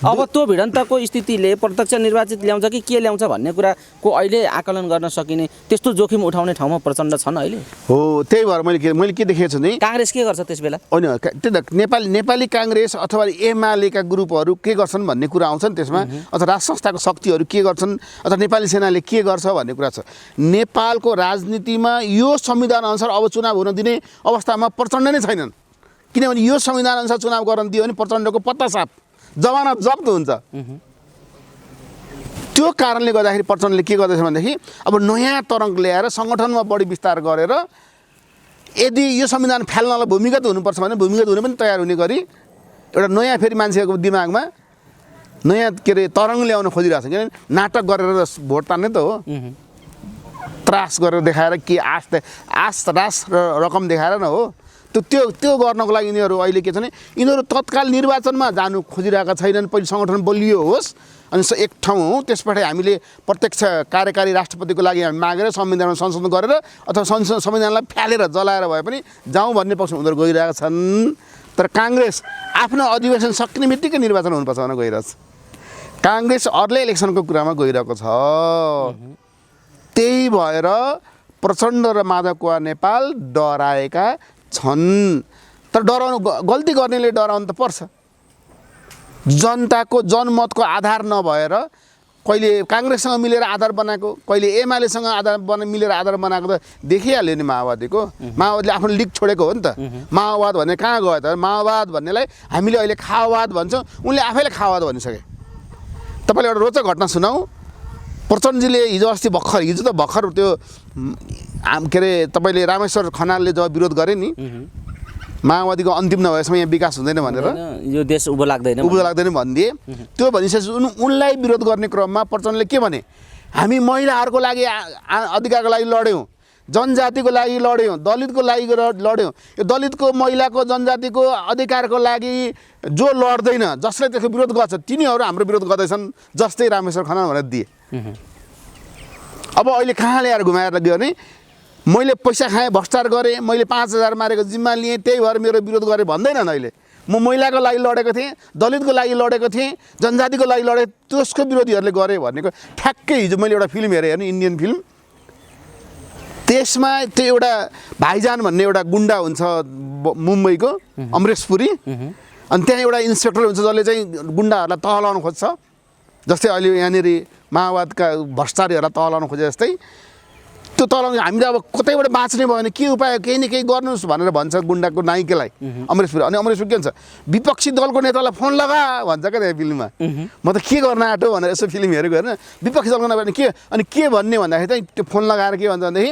अब त्यो भिडन्तको स्थितिले प्रत्यक्ष निर्वाचित ल्याउँछ कि के ल्याउँछ भन्ने कुराको अहिले आकलन गर्न सकिने त्यस्तो जोखिम उठाउने ठाउँमा प्रचण्ड छन् अहिले। हो, त्यही भएर मैले के देखेको छु नि काङ्ग्रेस के गर्छ त्यस बेला? होइन त्यो त नेपाली काङ्ग्रेस अथवा एमालेका ग्रुपहरू के गर्छन् भन्ने कुरा आउँछ नि त्यसमा, अथवा राज संस्थाको शक्तिहरू के गर्छन् अथवा नेपाली सेनाले के गर्छ भन्ने कुरा छ। नेपालको राजनीतिमा यो संविधान अनुसार अब चुनाव हुन दिने अवस्थामा प्रचण्ड नै छैनन्। किनभने यो संविधान अनुसार चुनाव गर्न दियो भने प्रचण्डको पत्ता साफ जमानत जब्त हुन्छ। त्यो कारणले गर्दाखेरि प्रचण्डले के गर्दैछ भनेदेखि अब नयाँ तरङ्ग ल्याएर सङ्गठनमा बढी विस्तार गरेर यदि यो संविधान फ्याल्नलाई भूमिगत हुनुपर्छ भने भूमिगत हुन पनि तयार हुने गरी एउटा नयाँ फेरि मान्छेको दिमागमा नयाँ के अरे तरङ्ग ल्याउन खोजिरहेको छ। किनभने नाटक गरेर भोट तान्ने त हो, त्रास गरेर देखाएर के आश रास र रकम देखाएर न हो। त्यो गर्नको लागि यिनीहरू अहिले के छ भने यिनीहरू तत्काल निर्वाचनमा जानु खोजिरहेका छैनन्। पहिले सङ्गठन बलियो होस् अनि एक ठाउँ हो, त्यसबाट हामीले प्रत्यक्ष कार्यकारी राष्ट्रपतिको लागि हामी मागेर संविधानमा संशोधन गरेर अथवा संविधानलाई फ्यालेर जलाएर भए पनि जाउँ भन्ने पक्ष उनीहरू गइरहेका छन्। तर काङ्ग्रेस आफ्नो अधिवेशन सकिने बित्तिकै निर्वाचन हुनुपर्छ भनेर गइरहेछ। काङ्ग्रेस अर्ले इलेक्सनको कुरामा गइरहेको छ। त्यही भएर प्रचण्ड र माधव नेपाल डराएका छन्। तर डराउनु गल्ती गर्नेले डराउनु त पर्छ। जनताको जनमतको आधार नभएर कहिले काङ्ग्रेससँग मिलेर आधार बनाएको, कहिले एमालेसँग मिलेर आधार बनाएको त देखिहाल्यो नि। माओवादीले आफ्नो लिग छोडेको हो नि त। माओवाद भन्ने कहाँ गयो त? माओवाद भन्नेलाई हामीले अहिले खाओवाद भन्छौँ, उनले आफैले खाओवाद भनिसके। तपाईँले एउटा रोचक घटना सुनाऊ। प्रचण्डजीले हिजो त भर्खर त्यो के अरे तपाईँले रामेश्वर खनालले जब विरोध गरे नि माओवादीको अन्तिम नभएसम्म यहाँ विकास हुँदैन भनेर, यो देश उँभो लाग्दैन भनिदिए। त्यो भनिसकेपछि उनलाई विरोध गर्ने क्रममा प्रचण्डले के भने, हामी महिलाहरूको लागि अधिकारको लागि लड्यौँ, जनजातिको लागि लड्यौँ, दलितको लागि लड्यौँ। यो दलितको महिलाको जनजातिको अधिकारको लागि जो लड्दैन, जसले त्यसको विरोध गर्छ तिनीहरू हाम्रो विरोध गर्दैछन्, जस्तै रामेश्वर खनाल भनेर दिए। अब अहिले कहाँ ल्याएर घुमाएर गयो भने मैले पैसा खाएँ, भ्रष्टाचार गरेँ, मैले 5,000 मारेको जिम्मा लिएँ, त्यही भएर मेरो विरोध गरेँ भन्दैनन्। अहिले म महिलाको लागि लडेको थिएँ, दलितको लागि लडेको थिएँ, जनजातिको लागि लडेँ, त्यसको विरोधीहरूले गरे भनेको ठ्याक्कै हिजो मैले एउटा फिल्म हेरेँ हेर्नु, इन्डियन फिल्म। त्यसमा त्यो एउटा भाइजान भन्ने एउटा गुन्डा हुन्छ मुम्बईको, अमरेश पुरी। अनि त्यहाँ एउटा इन्सपेक्टर हुन्छ जसले चाहिँ गुन्डाहरूलाई तह लगाउन खोज्छ, जस्तै अहिले यहाँनिर माओवादका भ्रष्टाचारीहरूलाई तह लगाउन खोजे जस्तै त्यो तल हामीले अब कतैबाट बाँच्ने भयो भने के उपाय, केही न केही गर्नुहोस् भनेर भन्छ गुन्डाको नायिकालाई अमरेश पुरी। अनि अमरेश पुरी के भन्छ, विपक्षी दलको नेतालाई फोन लगा भन्छ क्या त्यो फिल्ममा। म त के गर्न आँटो भनेर यसो फिल्म हेरेको हेर्न, विपक्षी दलको नभए के अनि के भन्ने भन्दाखेरि चाहिँ त्यो फोन लगाएर के भन्छ भनेदेखि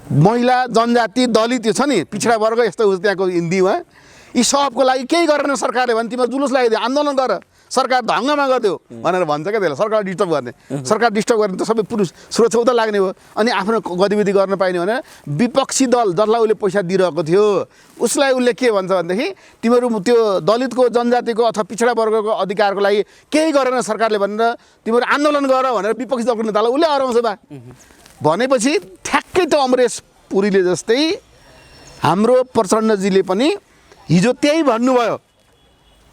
महिला, जनजाति, दलित यो छ नि पिछडा वर्ग यस्तो उस त्यहाँको हिन्दीमा, यी सबको लागि केही गरेन सरकारले भने तिमीहरू जुलुस लगाइदियो, आन्दोलन गर, सरकार ढङ्गमा गरिदियो भनेर भन्छ क्या त्यसलाई। सरकार डिस्टर्ब गर्ने, सरकार डिस्टर्ब गर्ने त सबै पुरुष सुरक्षा उता लाग्ने हो। अनि आफ्नो गतिविधि गर्न पाइने भनेर विपक्षी दल जसलाई उसले पैसा दिइरहेको थियो उसलाई उसले के भन्छ भनेदेखि तिमीहरू त्यो दलितको, जनजातिको अथवा पिछडा वर्गको अधिकारको लागि केही गरेन सरकारले भनेर तिमीहरू आन्दोलन गर भनेर विपक्षी दलको नेतालाई उसले अराउँछ बा भनेपछि ठ्याक्कै त्यो अमरेश पुरीले जस्तै हाम्रो प्रचण्डजीले पनि हिजो त्यही भन्नुभयो,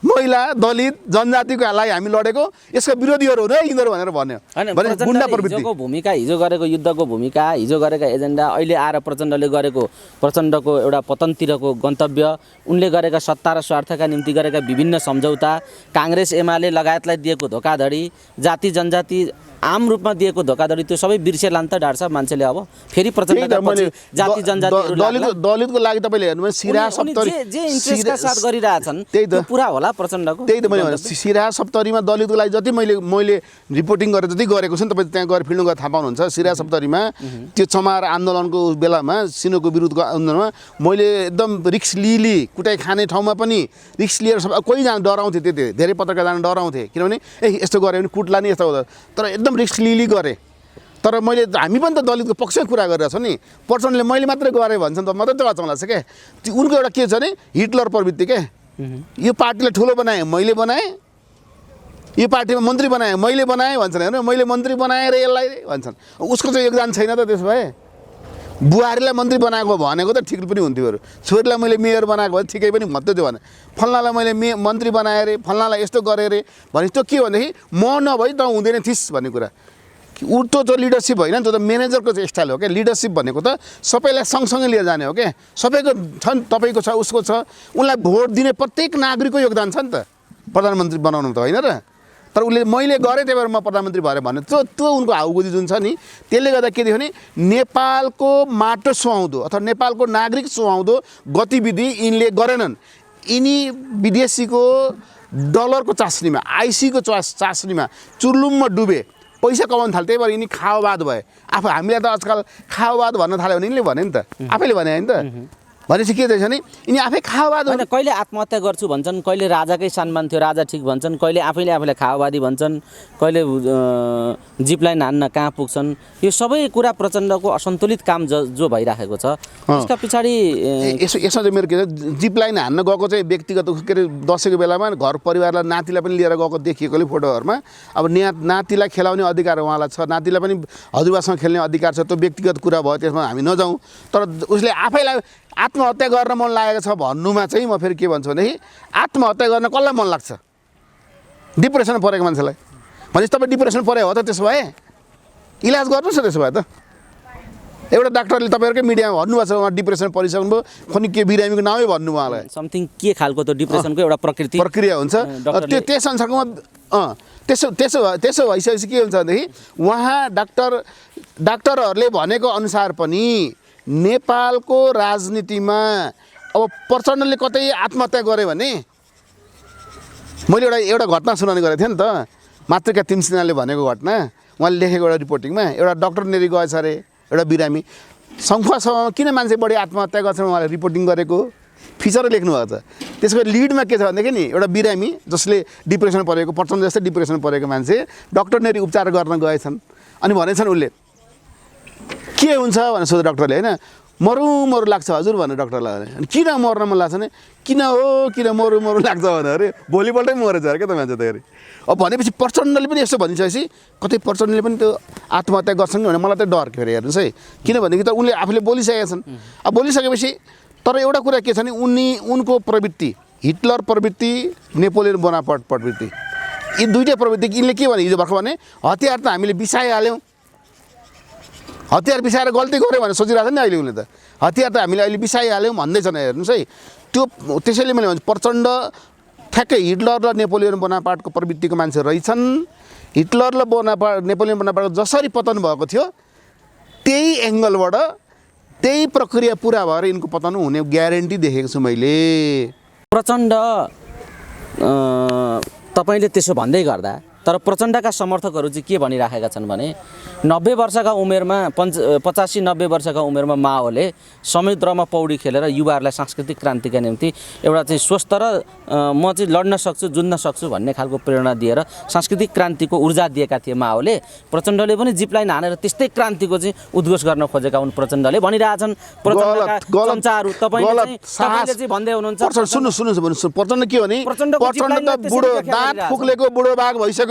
महिला, दलित, जनजातिको लागि हामी लडेको, यसका विरोधीहरू हो र यिनीहरू भनेर भन्यो। भने गुन्डा प्रवृत्ति हिजोको भूमिका, हिजो गरेको युद्धको भूमिका, हिजो गरेका एजेन्डा, अहिले आएर प्रचण्डले गरेको, प्रचण्डको एउटा पतनतिरको गन्तव्य, उनले गरेका सत्ता र स्वार्थका निम्ति गरेका विभिन्न सम्झौता, काङ्ग्रेस एमाले लगायतलाई दिएको धोकाधडी, जाति जनजाति आम रूपमा दिएको धोकाधडी, त्यो सबै बिर्सेला नि त डाक्टर साहब मान्छेले। अब फेरि प्रचण्डका पछि जाति जनजातिहरू दलितको लागि तपाईँले हेर्नु सिरा सप्तरी जे इन्ट्रेस्टका साथ गरिरहेछन् त्यो पुरा होला प्रचण्डको। त्यही त मैले भने सिरा सप्तरीमा दलितको लागि जति मैले रिपोर्टिङ गरेर जति गरेको छु नि, तपाईँ त्यहाँ गएर फिल्ड गएर थाहा पाउनुहुन्छ। सिरा सप्तरीमा त्यो चमार आन्दोलनको बेलामा, सिनोको विरुद्धको आन्दोलनमा मैले एकदम रिक्स लिली कुटाइ खाने ठाउँमा पनि रिक्स लिएर सब कोहीजना डराउँथे, त्यति धेरै पत्रकार जान डराउँथे, किनभने यस्तो गऱ्यो भने कुट्ला नि यस्तो हुँदा, तर एकदम रिक्स लिली गरेँ। तर मैले हामी पनि त दलितको पक्षमा कुरा गरिरहेको छ नि, प्रचण्डले मैले मात्रै गरेँ भन्छ नि त, म त त्यो अचम्म लाग्छ क्या। उनको एउटा के छ भने हिटलर प्रवृत्ति के, यो पार्टीलाई ठुलो बनाएँ मैले बनाएँ, यो पार्टीमा मन्त्री बनाएँ मैले बनाएँ भन्छन्, हेर्नु मैले मन्त्री बनाएर यसलाई भन्छन्। उसको चाहिँ योगदान छैन त त्यसो भए। बुहारीलाई मन्त्री बनाएको भनेको त ठिक पनि हुन्थ्यो अरू, छोरीलाई मैले मेयर बनाएको भए ठिकै पनि भन्थ्यो त्यो भने, फल्नालाई मैले मन्त्री बनाएँ अरे, फल्नालाई यस्तो गरेँ अरे भने त्यो के भनेदेखि म नभई त हुँदैन थिस् भन्ने कुरा। त्यो त लिडरसिप होइन, त्यो त म्यानेजरको चाहिँ स्टाइल हो क्या। लिडरसिप भनेको त सबैलाई सँगसँगै लिएर जाने हो क्या। सबैको छ नि, तपाईँको छ, उसको छ, उनलाई भोट दिने प्रत्येक नागरिकको योगदान छ नि त प्रधानमन्त्री बनाउनु त होइन र। तर उसले मैले गरेँ त्यही भएर म प्रधानमन्त्री भएँ भने त्यो उनको हाउगुजी जुन छ नि, त्यसले गर्दा के देखो नि नेपालको माटो सुहाउँदो अथवा नेपालको नागरिक सुहाउँदो गतिविधि यिनले गरेनन्। यिनी विदेशीको डलरको चास्नीमा, आइसीको चास्नीमा चुर्लुममा डुबे, पैसा कमाउनु थाल्यो। त्यही भएर यिनी खाओवाद भए। आफू हामीलाई त आजकल खाओवाद भन्न थाल्यो भने यिनले भने नि त, आफैले भने होइन त। भनेपछि के रहेछ नि यिनी आफै खाओवाद होइन, कहिले आत्महत्या गर्छु भन्छन्, कहिले राजाकै सम्मान थियो राजा ठिक भन्छन्, कहिले आफैले आफूलाई खाओवादी भन्छन्, कहिले जिपलाइन हान्न कहाँ पुग्छन्। यो सबै कुरा प्रचण्डको असन्तुलित काम जो भइराखेको छ यसका पछाडि यसमा चाहिँ मेरो के छ, जिपलाइन हान्न गएको चाहिँ व्यक्तिगत के अरे दसैँको बेलामा घर परिवारलाई नातिलाई पनि लिएर गएको देखिएकोले फोटोहरूमा। अब नातिलाई खेलाउने अधिकार उहाँलाई छ, नातिलाई पनि हजुरबासँग खेल्ने अधिकार छ, त्यो व्यक्तिगत कुरा भयो, त्यसमा हामी नजाउँ। तर उसले आफैलाई आत्महत्या गर्न मन लागेको छ भन्नुमा चाहिँ म फेरि के भन्छु भनेदेखि आत्महत्या गर्न कसलाई मन लाग्छ? डिप्रेसन परेको मान्छेलाई। भनेपछि तपाईँ डिप्रेसन परे हो त, त्यसो भए इलाज गर्नुहोस् न। त्यसो भए त एउटा डाक्टरले तपाईँहरूकै मिडियामा भन्नुभएको छ उहाँ डिप्रेसन परिसक्नुभयो, खनि के बिरामीको नामै भन्नु उहाँलाई। समथिङ के खालको त डिप्रेसनको एउटा प्रक्रिया हुन्छ त्यो त्यस अनुसारकोमा। त्यसो भइसकेपछि के हुन्छ भनेदेखि उहाँ डाक्टरहरूले भनेको अनुसार पनि नेपालको राजनीतिमा अब प्रचण्डले कतै आत्महत्या गरे भने, मैले एउटा घटना सुनाउने गरेको थिएँ नि त, मातृका तिमसिनाले भनेको घटना, उहाँले लेखेको एउटा रिपोर्टिङमा एउटा डक्टर नेरी गएछ अरे, एउटा बिरामी सङ्खुवासम्ममा किन मान्छे बढी आत्महत्या गर्छन् उहाँले रिपोर्टिङ गरेको फिचर लेख्नुभएको छ। त्यसको लिडमा के छ भनेदेखि नि एउटा बिरामी जसले डिप्रेसन परेको, प्रचण्ड जस्तै डिप्रेसन परेको मान्छे डक्टर नेरी उपचार गर्न गएछन्। अनि भनेछन् उसले के हुन्छ भनेर सोध्यो डक्टरले, होइन मरु लाग्छ हजुर भनेर डक्टरलाई भने। अनि किन मर्न मन लाग्छ भने किन मरु लाग्छ भने अरे भोलिपल्टै मरेछ अरे क्या त मान्छे त अरे। अब भनेपछि प्रचण्डले पनि यस्तो भनिसकेपछि कतै प्रचण्डले पनि त्यो आत्महत्या गर्छन् भने मलाई त डर के अरे हेर्नुहोस् है। किनभनेदेखि त उनले आफूले बोलिसकेका छन्। अब बोलिसकेपछि तर एउटा कुरा के छ भने उनको प्रवृत्ति हिटलर प्रवृत्ति, नेपोलियन बोनापार्ट प्रवृत्ति, यी दुईटै प्रवृत्ति यिनले के भने हिजो भर्खर भने हतियार त हामीले बिसाइहाल्यौँ, हतियार बिसाएर गल्ती गऱ्यो भनेर सोचिरहेको छ नि अहिले उसले त। हतियार त हामीले अहिले बिसाइहाल्यौँ भन्दैछन् हेर्नुहोस् है। त्यो त्यसैले मैले भन्छु प्रचण्ड ठ्याक्कै हिटलर र नेपोलियन बोनापार्टको प्रवृत्तिको मान्छे रहेछन्। हिटलर र नेपोलियन बोनापार्ट जसरी पतन भएको थियो त्यही एङ्गलबाट त्यही प्रक्रिया पुरा भएर यिनको पतन हुने ग्यारेन्टी देखेको छु मैले। प्रचण्ड तपाईँले त्यसो भन्दै गर्दा तर प्रचण्डका समर्थकहरू चाहिँ के भनिराखेका छन् भने 90 वर्षका उमेरमा 85-90 वर्षका उमेरमा माओले समुद्रमा पौडी खेलेर युवाहरूलाई सांस्कृतिक क्रान्तिका निम्ति एउटा चाहिँ स्वस्थ र म चाहिँ लड्न सक्छु जुझ्न सक्छु भन्ने खालको प्रेरणा दिएर सांस्कृतिक क्रान्तिको ऊर्जा दिएका थिए माओले। प्रचण्डले पनि जिपलाइन हानेर त्यस्तै क्रान्तिको चाहिँ उद्घोष गर्न खोजेका हुन् प्रचण्डले भनिरहेछन्। प्रचण्डका चम्चाहरू तपाईँले चाहिँ भन्दै हुनुहुन्छ। सुन्नु प्रचण्ड के हो भने प्रचण्ड त बुढो दाँत फुक्लेको बुढो बाघ भइसक्यो,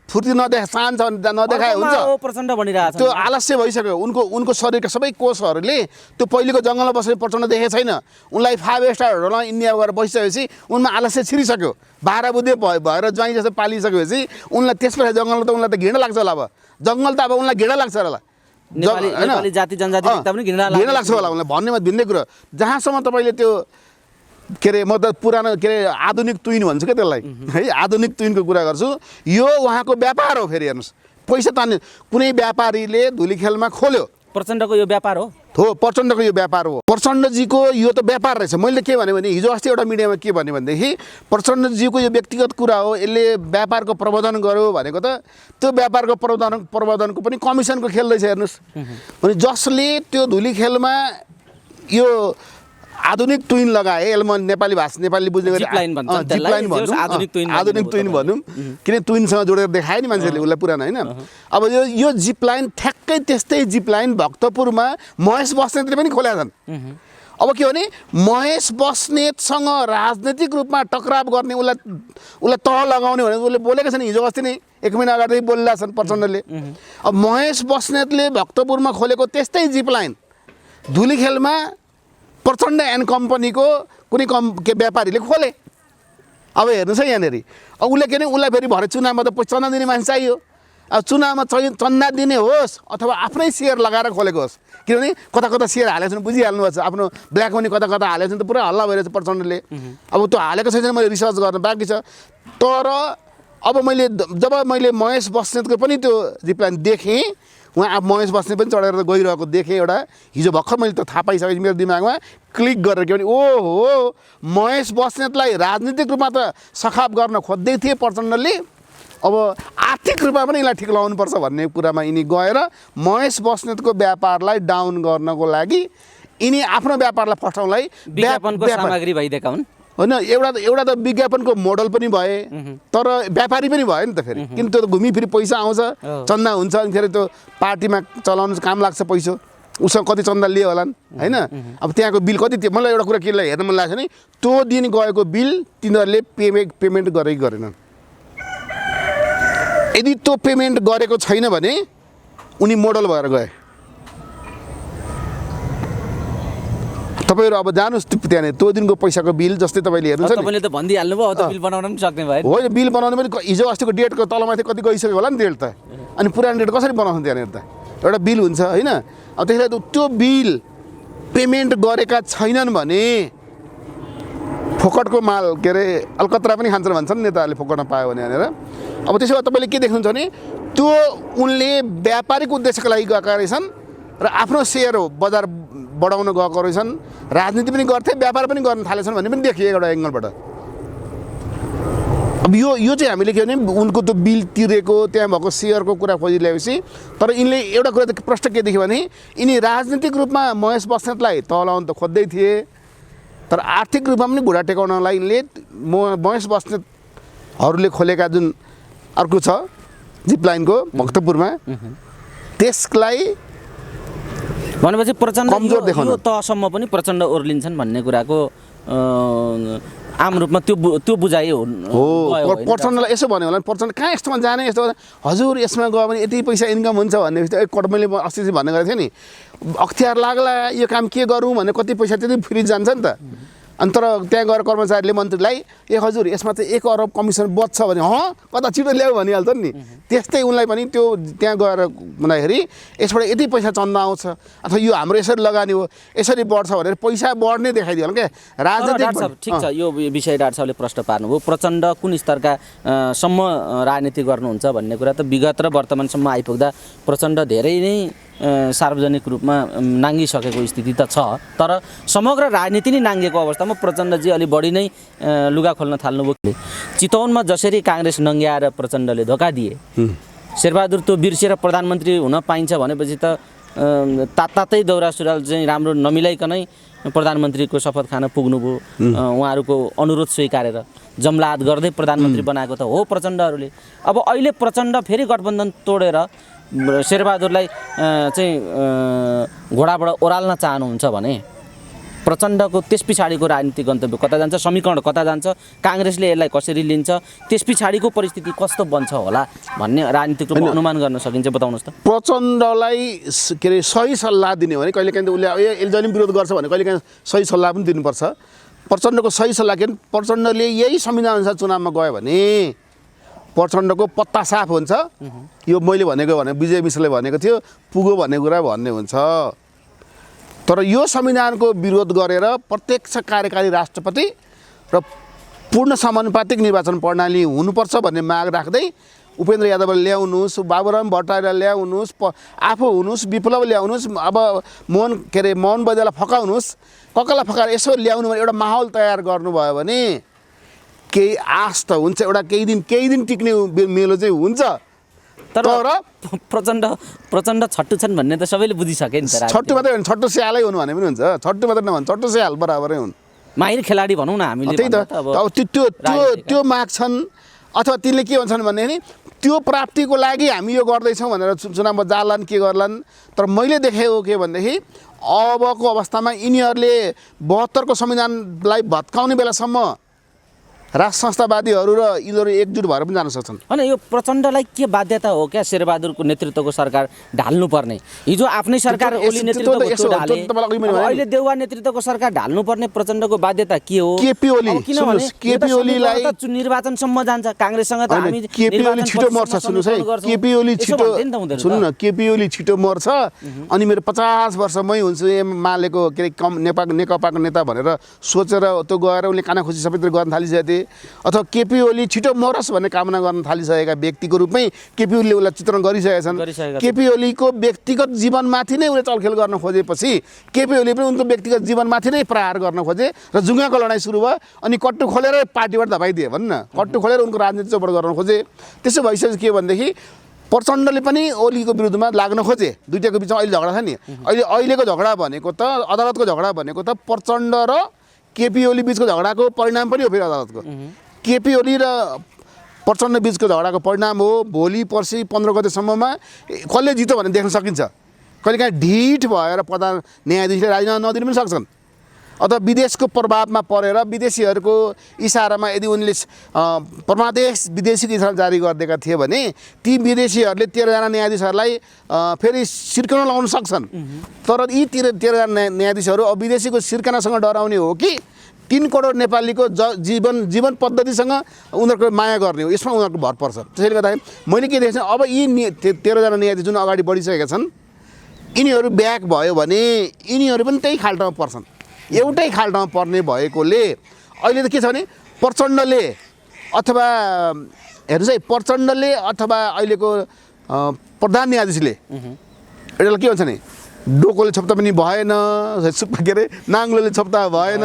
फुर्ती नदेखाए हुन्छ, प्रचण्ड भनिरहेछ त्यो आलस्य भइसक्यो। उनको शरीरका सबै कोषहरूले त्यो पहिलेको जङ्गलमा बसेर प्रचण्ड देखेको छैन। उनलाई 5 स्टारहरूमा इन्डिया गएर बसिसकेपछि उनमा आलस्य छिरिसक्यो, बाह्र बुद्धे भएर ज्वाइँ जस्तो पालिसकेपछि उनलाई त्यसपछि जङ्गलमा त उनलाई त घृणा लाग्छ होला। अब जङ्गल त अब उनलाई घृणा लाग्छ होला, नेपाली जाति जनजाति पनि घृणा लाग्छ होला उनलाई भन्नेमा भिन्दै कुरो। जहाँसम्म तपाईँले त्यो के अरे म त पुरानो के अरे आधुनिक तुइन भन्छु क्या त्यसलाई है, आधुनिक तुइनको कुरा गर्छु। यो उहाँको व्यापार हो। फेरि हेर्नुहोस् पैसा तान्ने कुनै व्यापारीले धुलीखेलमा खोल्यो, प्रचण्डको यो व्यापार हो। प्रचण्डको यो व्यापार हो। प्रचण्डजीको यो त व्यापार रहेछ। मैले के भने हिजो अस्ति एउटा मिडियामा के भने भनेदेखि प्रचण्डजीको यो व्यक्तिगत कुरा हो, यसले व्यापारको प्रबन्धन गर्यो भनेको त त्यो व्यापारको प्रबन्धनको पनि कमिसनको खेल रहेछ। हेर्नुहोस् भने जसले त्यो धुलीखेलमा यो आधुनिक तुइन लगाए, यसमा नेपाली भाषा नेपाली बुझ्ने गरी आधुनिक तुइन भनौँ, किन तुइनसँग जोडेर देखायो नि मान्छेहरूले उसलाई पुरानो होइन। अब यो जिप लाइन ठ्याक्कै त्यस्तै जिप लाइन भक्तपुरमा महेश बस्नेतले पनि खोलेका छन्। अब के भने महेश बस्नेतसँग राजनैतिक रूपमा टक्राव गर्ने उसलाई तह लगाउने भनेर उसले बोलेका छन्। हिजो अस्ति नै 1 महिना अगाडि बोलिरहेका छन् प्रचण्डले। अब महेश बस्नेतले भक्तपुरमा खोलेको त्यस्तै जिप लाइन धुलीखेलमा प्रचण्ड एन्ड कम्पनीको कुनै व्यापारीले खोले। अब हेर्नुहोस् है यहाँनिर अब उसले के भने उसलाई फेरि भरे चुनावमा त चन्दा दिने मान्छे चाहियो। अब चुनावमा चन्दा दिने होस् अथवा आफ्नै सेयर लगाएर खोलेको होस्, किनभने कता कता सेयर हालेको छन् बुझिहाल्नुभएको छ। आफ्नो ब्ल्याक मनी कता कता हालेको छन् त पुरा हल्ला भइरहेछ प्रचण्डले। अब त्यो हालेको छैन, मैले रिसर्च गर्न बाँकी छ। तर अब जब मैले महेश बस्नेतको पनि त्यो जिप्लान देखेँ, उहाँ अब महेश बस्नेत पनि चढेर गइरहेको देखेँ। एउटा हिजो भर्खर मैले त थाहा पाइसकेपछि मेरो दिमागमा क्लिक गरेर के भने ओहो महेश बस्नेतलाई राजनीतिक रूपमा त सखाप गर्न खोज्दै थिए प्रचण्डले, अब आर्थिक रूपमा पनि यसलाई ठिक लगाउनुपर्छ भन्ने कुरामा यिनी गएर महेश बस्नेतको व्यापारलाई डाउन गर्नको लागि यिनी आफ्नो व्यापारलाई फस्टाउनलाई विज्ञापनको सामग्री भइदिएका हुन् होइन। एउटा त विज्ञापनको मोडल पनि भए, तर व्यापारी पनि भयो नि त फेरि। किन त्यो त घुमिफिरी पैसा आउँछ, चन्दा हुन्छ, अनि फेरि त्यो पार्टीमा चलाउनु काम लाग्छ पैसा। उसँग कति चन्दा लियो होला होइन। अब त्यहाँको बिल कति थियो, मलाई एउटा कुरा के हेर्न मन लाग्छ नि, त्यो दिन गएको बिल तिनीहरूले पेमेन्ट गरेनन्। यदि त्यो पेमेन्ट गरेको छैन भने उनी मोडल भएर गए। तपाईँहरू अब जानुहोस् त्यहाँनिर त्यो दिनको पैसाको बिल जस्तै तपाईँले हेर्नुहुन्छ नि। तपाईँले त भनिदिइहाल्नु भयो, त बिल बनाउन पनि सक्ने भयो। होइन बिल बनाउनु पनि हिजो अस्तिको डेटको तलमाथि कति गइसक्यो होला नि डेट त। अनि पुरानो डेट कसरी बनाउँछ त्यहाँनिर त, एउटा बिल हुन्छ होइन। अब त्यसलाई त्यो बिल पेमेन्ट गरेका छैनन् भने फोकटको माल के अरे अलकत्रा पनि खान्छन् भन्छन् नेताहरूले फोकटमा पायो भने भनेर। अब त्यसो भए तपाईँले के देख्नुहुन्छ भने त्यो उनले व्यापारिक उद्देश्यको लागि गएका रहेछन् र आफ्नो सेयर हो बजार बढाउन गएको रहेछन्। राजनीति पनि गर्थे, व्यापार पनि गर्न थालेछन् भन्ने पनि देखियो एउटा एङ्गलबाट। अब यो चाहिँ हामीले के भने उनको त्यो बिल तिरेको त्यहाँ भएको सेयरको कुरा खोजिरहेपछि, तर यिनले एउटा कुरा त प्रश्न के देख्यो भने यिनी राजनीतिक रूपमा महेश बस्नेतलाई तह लगाउन त खोज्दै थिए, तर आर्थिक रूपमा पनि घुँडा टेकाउनलाई यिनले महेश बस्नेतहरूले खोलेका जुन अर्को छ जिप लाइनको भक्तपुरमा त्यसलाई भनेपछि प्रचण्ड यो तहसम्म पनि प्रचण्ड ओर्लिन्छन् भन्ने कुराको आम रूपमा त्यो बुझाइ हो। प्रचण्डलाई यसो भन्यो होला प्रचण्ड कहाँ यस्तोमा जाने, यस्तो हजुर यसमा गयो भने यति पैसा इन्कम हुन्छ भन्ने मैले अस्ति भन्ने गरेको थिएँ नि। अख्तियार लाग्ला यो काम के गरौँ भने कति पैसा त्यति फ्री जान्छ नि त। अनि तर त्यहाँ गएर कर्मचारीले मन्त्रीलाई ए हजुर यसमा चाहिँ 1 अरब कमिसन बच्छ भने कता छिटो ल्याऊ भनिहाल्छ नि। त्यस्तै उनलाई पनि त्यो त्यहाँ गएर भन्दाखेरि यसबाट यति पैसा चन्दा आउँछ अथवा यो हाम्रो यसरी लगानी हो यसरी बढ्छ भनेर पैसा बढ्ने देखाइदियो क्या राजनीतिक। ठिक छ, यो विषय डाक्टर साहबले प्रश्न पार्नुभयो। प्रचण्ड कुन स्तरका सम्म राजनीति गर्नुहुन्छ भन्ने कुरा त विगत र वर्तमानसम्म आइपुग्दा प्रचण्ड धेरै नै सार्वजनिक रूपमा नाङ्गिसकेको स्थिति त छ, तर समग्र राजनीति नै नाङ्गेको अवस्थामा प्रचण्डजी अलि बढी नै लुगा खोल्न थाल्नुभयो। चितवनमा जसरी काङ्ग्रेस नङ्ग्याएर प्रचण्डले धोका दिए, शेरबहादुर त्यो बिर्सेर प्रधानमन्त्री हुन पाइन्छ भनेपछि त तातै दौरा सुरुवाल चाहिँ राम्रो नमिलाइकनै प्रधानमन्त्रीको शपथ खान पुग्नुभयो। उहाँहरूको अनुरोध स्वीकारेर जमलात गर्दै प्रधानमन्त्री बनाएको त हो प्रचण्डहरूले। अब अहिले प्रचण्ड फेरि गठबन्धन तोडेर शेरबहादुरलाई चाहिँ घोडाबाट ओह्राल्न चाहनुहुन्छ भने प्रचण्डको त्यस पछाडिको राजनीतिक गन्तव्य कता जान्छ, समीकरण कता जान्छ, काङ्ग्रेसले यसलाई कसरी लिन्छ, त्यस पछाडिको परिस्थिति कस्तो बन्छ होला भन्ने राजनीतिक रूपमा अनुमान गर्न सकिन्छ, बताउनुहोस् त। प्रचण्डलाई के अरे सही सल्लाह दिने भने कहिलेकाहीँ त उसले यसले जहिले विरोध गर्छ भने कहिलेकाहीँ सही सल्लाह पनि दिनुपर्छ। प्रचण्डको सही सल्लाह के प्रचण्डले यही संविधानअनुसार चुनावमा गयो भने प्रचण्डको पत्ता साफ हुन्छ। यो मैले भनेको भने विजय मिश्रले भनेको थियो पुगो भन्ने कुरा भन्ने हुन्छ। तर यो संविधानको विरोध गरेर प्रत्यक्ष कार्यकारी राष्ट्रपति र पूर्ण समानुपातिक निर्वाचन प्रणाली हुनुपर्छ भन्ने माग राख्दै उपेन्द्र यादवलाई ल्याउनुहोस्, बाबुराम भट्टराईलाई ल्याउनुहोस्, आफू हुनुहोस्, विप्लव ल्याउनुहोस्, अब मोहन वैद्यलाई फकाउनुहोस्, ककालाई फकाएर यसो ल्याउनु भने एउटा माहौल तयार गर्नुभयो भने केही आश त हुन्छ, एउटा केही दिन टिक्ने मेलो चाहिँ हुन्छ। तर प्रचण्ड छट्टु छन् भन्ने त सबैले बुझिसके नि त। छट्टु मात्रै होइन, छट्टु स्यालै हुनु भने पनि हुन्छ। छट्टु मात्रै नभन्छ, छट्टु स्याल बराबरै हुन्। माहिर खेलाडी भनौँ न हामीले। त्यही त अब त्यो माग्छन् अथवा तिनले के भन्छन् भने नि त्यो प्राप्तिको लागि हामी यो गर्दैछौँ भनेर चुनावमा जालान् के गर्लान्। तर मैले देखेको के भनेदेखि अबको अवस्थामा यिनीहरूले 72को संविधानलाई भत्काउने बेलासम्म राष्ट्र संस्थावादीहरू र यिनीहरू एकजुट भएर पनि जान सक्छन्। होइन, यो प्रचण्डलाई के बाध्यता हो क्या शेरबहादुरको नेतृत्वको सरकार ढाल्नुपर्ने? हिजो आफ्नै सरकार ओली नेतृत्वको अहिले देउवा नेतृत्वको सरकार ढाल्नुपर्ने प्रचण्डको बाध्यता के हो? केपी ओली किनभने निर्वाचनसम्म जान्छ काङ्ग्रेससँग त हामी केपी ओली छिटो मर्छ। सुन्नुहोस् है, केपी ओली छिटो सुन्नु न, केपी ओली छिटो मर्छ अनि मेरो 50 वर्षमै हुन्छु एमालेको के अरे नेकपाको नेता भनेर सोचेर त्यो गएर उसले कानाखुसी सबैतिर गर्न थालिसकेको थिए। अथवा केपी ओली छिटो मरोस् भन्ने कामना गर्न थालिसकेका व्यक्तिको रूपमै केपी ओलीले उसलाई चित्रण गरिसकेका छन्। केपी ओलीको व्यक्तिगत जीवनमाथि नै उसले चलखेल गर्न खोजेपछि केपी ओली पनि उनको व्यक्तिगत जीवनमाथि नै प्रहार गर्न खोजे र जुङ्गाको लडाइँ सुरु भयो। अनि कट्टु खोलेर पार्टीबाट धपाइदिए भन्न, कट्टु खोलेर उनको राजनीति चौपट गर्न खोजे। त्यसो भइसकेपछि के भनेदेखि प्रचण्डले पनि ओलीको विरुद्धमा लाग्न खोजे। दुईटाको बिचमा अहिले झगडा छ नि। अहिलेको झगडा भनेको त अदालतको झगडा भनेको त प्रचण्ड र केपी ओली बिचको झगडाको परिणाम पनि हो। फेरि अदालतको केपी ओली र प्रचण्ड बिचको झगडाको परिणाम हो। भोलि पर्सि 15 गतेसम्ममा कसले जित्यो भने देख्न सकिन्छ। कहिलेकाहीँ ढिठ भएर प्रधान न्यायाधीशले राजीनामा नदिनु पनि सक्छन् अथवा विदेशको प्रभावमा परेर विदेशीहरूको इसारामा यदि उनले परमादेश विदेशी इसारा जारी गरिदिएका थिए भने ती विदेशीहरूले 13जना न्यायाधीशहरूलाई फेरि सिर्कना लगाउन सक्छन्। तर यी 13जना न्यायाधीशहरू अब विदेशीको सिर्कनासँग डराउने हो कि 3 करोड नेपालीको जीवन पद्धतिसँग उनीहरूको माया गर्ने हो, यसमा उनीहरूको भर पर्छ। त्यसैले गर्दाखेरि मैले के देखेको छु, अब यी 13जना न्यायाधीश जुन अगाडि बढिसकेका छन् यिनीहरू ब्याक भयो भने यिनीहरू पनि त्यही खाल्टामा पर्छन्। एउटै खाल्टामा पर्ने भएकोले अहिले त के छ भने प्रचण्डले अथवा हेर्नुहोस् है, प्रचण्डले अथवा अहिलेको प्रधान न्यायाधीशले यसलाई के भन्छ नि, डोकोले छोप्दा पनि भएन, के अरे नाङ्लोले छोप्दा भएन,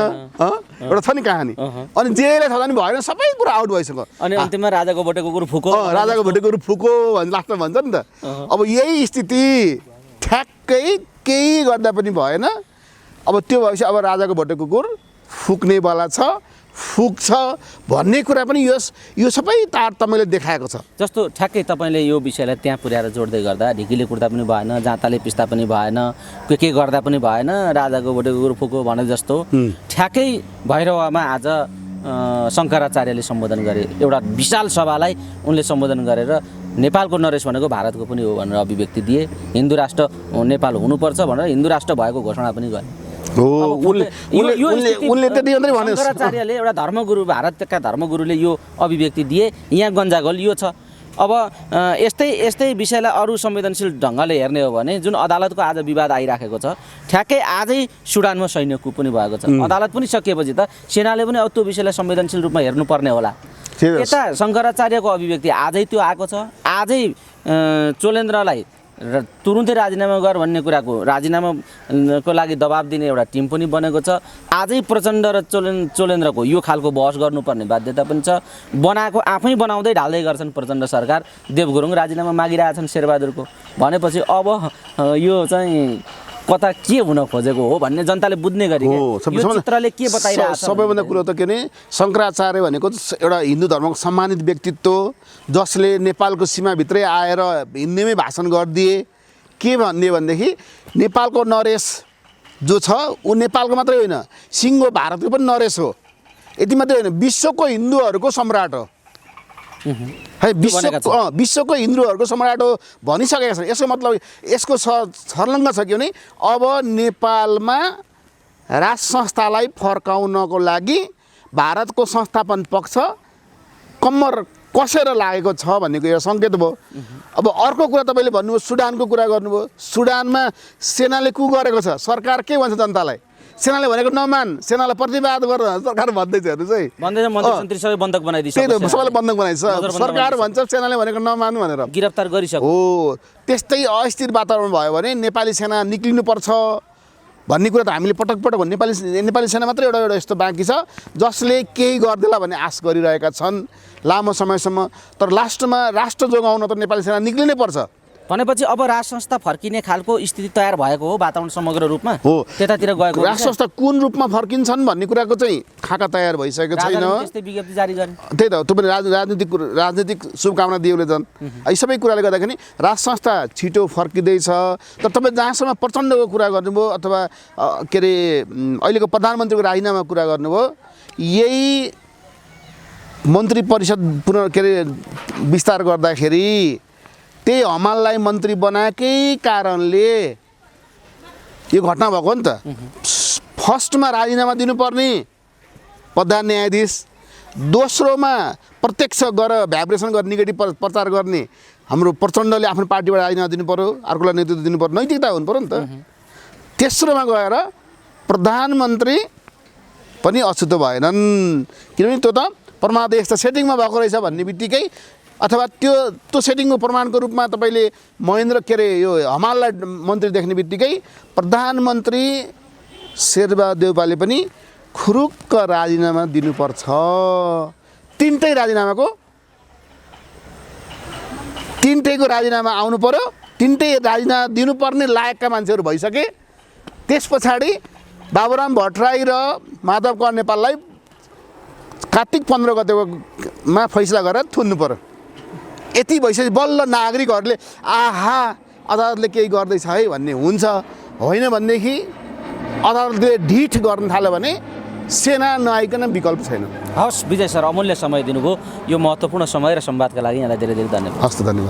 एउटा छ नि कहानी। अनि जेले छोप्दा पनि भएन, सबै कुरा आउट भइसक्यो। अनि अन्तिममा राजाको भोटेको कुरो फुको, राजाको भोटेको कुरो फुको भन्ने लास्टमा भन्छ नि त। अब यही स्थिति ठ्याक्कै केही गर्दा पनि भएन। अब त्यो भएपछि अब राजाको भोटेको कुकुर फुक्नेवाला छ, फुक्छ भन्ने कुरा पनि यो सबै तारतम्यले देखाएको छ। जस्तो ठ्याक्कै तपाईँले यो विषयलाई त्यहाँ पुर्याएर जोड्दै गर्दा ढिकीले कुर्दा पनि भएन, जाँताले पिस्दा पनि भएन, के गर्दा पनि भएन, राजाको भोटेको कुकुर फुको भने जस्तो ठ्याक्कै भैरवामा आज शङ्कराचार्यले सम्बोधन गरे। एउटा विशाल सभालाई उनले सम्बोधन गरेर नेपालको नरेश भनेको भारतको पनि हो भनेर अभिव्यक्ति दिए। हिन्दू राष्ट्र नेपाल हुनुपर्छ भनेर हिन्दू राष्ट्र भएको घोषणा पनि गरे। हो अब उनले त्यति मात्रै भन्यो शङ्कराचार्यले एउटा धर्मगुरु भारतका धर्मगुरुले यो अभिव्यक्ति दिए, यहाँ गन्जागोल यो छ। अब यस्तै विषयलाई अरू संवेदनशील ढङ्गले हेर्ने हो भने जुन अदालतको आज विवाद आइराखेको छ, ठ्याक्कै आजै सुडानमा सैन्य coup पनि भएको छ। अदालत पनि सकिएपछि त सेनाले पनि अब त्यो विषयलाई संवेदनशील रूपमा हेर्नुपर्ने होला। यता शङ्कराचार्यको अभिव्यक्ति आजै त्यो आएको छ, आजै चोलेन्द्रलाई तुरुन्तै राजीनामा गर भन्ने कुराको राजीनामाको लागि दबाब दिने एउटा टिम पनि बनेको छ। आजै प्रचण्ड र चोलेन्द्रको यो खालको बहस गर्नुपर्ने बाध्यता पनि छ। बनाएको आफै बनाउँदै ढाल्दै गर्छन् प्रचण्ड सरकार। देव गुरुङ राजीनामा मागिरहेछन् शेरबहादुरको। भनेपछि अब यो चाहिँ कता के हुन खोजेको हो भन्ने जनताले बुझ्ने गरी यो चित्रले के बताइरहेको छ। सबैभन्दा कुरो त के भने शङ्कराचार्य भनेको एउटा हिन्दू धर्मको सम्मानित व्यक्तित्व, जसले नेपालको सीमाभित्रै आएर हिन्दीमै भाषण गरिदिए। के भन्ने भनेदेखि नेपालको नरेश जो छ ऊ नेपालको मात्रै होइन, सिङ्गो भारतको पनि नरेश हो। यति मात्रै होइन, विश्वको हिन्दूहरूको सम्राट हो। है विश्वको हिन्दूहरूको सम्राट हो भनिसकेका छन्। यसको मतलब यसको छर्लङ्ग छ कि भने अब नेपालमा राज संस्थालाई फर्काउनको लागि भारतको संस्थापन पक्ष कम्मर कसेर लागेको छ भन्नेको एउटा सङ्केत भयो। अब अर्को कुरा तपाईँले भन्नुभयो, सुडानको कुरा गर्नुभयो। सुडानमा सेनाले coup गरेको छ। सरकार के भन्छ जनतालाई? सेनाले भनेको नमान, सेनालाई प्रतिवाद गर सरकार भन्दैछ। हेर्नुहोस् है, भन्दैछ मन्त्री सन्त्री सबै बन्दक बनाइदिन्छ। त्यही त सबैले बन्दक बनाइन्छ। सरकार भन्छ सेनाले भनेको नमान्नु भनेर गिरफ्तार गरिसक्यो। हो, त्यस्तै अस्थिर वातावरण भयो भने नेपाली सेना निक्लिनुपर्छ भन्ने कुरा त हामीले पटक पटक नेपाली सेना मात्रै एउटा यस्तो बाँकी छ जसले केही गर्देला भन्ने आश गरिरहेका छन् लामो समयसम्म। तर लास्टमा राष्ट्र जोगाउन त नेपाली सेना निक्लिनै पर्छ। भनेपछि अब राज संस्था फर्किने खालको स्थिति तयार भएको हो वातावरण समग्र रूपमा हो। त्यतातिर गएको राज संस्था कुन रूपमा फर्किन्छन् भन्ने कुराको चाहिँ खाका तयार भइसकेको छैन। त्यस्तै विज्ञप्ति जारी गर्ने। त्यही त तपाईँ राजनीतिक शुभकामना दिएले झन् यी सबै कुराले गर्दाखेरि राज संस्था छिटो फर्किँदैछ। तर तपाईँ जहाँसम्म प्रचण्डको कुरा गर्नुभयो अथवा के अरे अहिलेको प्रधानमन्त्रीको राजीनामा कुरा गर्नुभयो, यही मन्त्री परिषद के अरे विस्तार गर्दाखेरि त्यही हमाललाई मन्त्री बनाएकै कारणले यो घटना भएको हो नि त। फर्स्टमा राजीनामा दिनुपर्ने प्रधान न्यायाधीश, दोस्रोमा प्रत्यक्ष गएर भ्याब्रेसन गर्ने, नेगेटिभ प्रचार गर्ने हाम्रो प्रचण्डले आफ्नो पार्टीबाट राजीनामा दिनु पऱ्यो, अर्कोलाई नेतृत्व दिनु पऱ्यो, नैतिकता हुनु पऱ्यो नि त। तेस्रोमा गएर प्रधानमन्त्री पनि अछुतो भएनन्, किनभने त्यो त परमादेश त सेटिङमा भएको रहेछ भन्ने बित्तिकै अथवा त्यो सेटिङको प्रमाणको रूपमा तपाईँले महेन्द्र के अरे यो हमाललाई मन्त्री देख्ने बित्तिकै प्रधानमन्त्री शेरबहादुर देउपाले पनि खुरुक्क राजीनामा दिनुपर्छ। तिनटैको राजीनामा आउनु पर्यो। तिनटै राजीनामा दिनुपर्ने लायकका मान्छेहरू भइसके। त्यस पछाडि बाबुराम भट्टराई र माधव कुमार नेपाललाई कार्तिक 15 गतेमा फैसला गरेर थुन्नु पर्यो। यति भइसकेपछि बल्ल नागरिकहरूले आहा अदालतले केही गर्दैछ है भन्ने हुन्छ। होइन भनेदेखि अदालतले ढिठ गर्न थाल्यो भने सेना नआइकन विकल्प छैन। हस् विजय सर, अमूल्य समय दिनुभयो। यो महत्त्वपूर्ण समय र संवादका लागि यहाँलाई धेरै धेरै धन्यवाद। हस् त, धन्यवाद।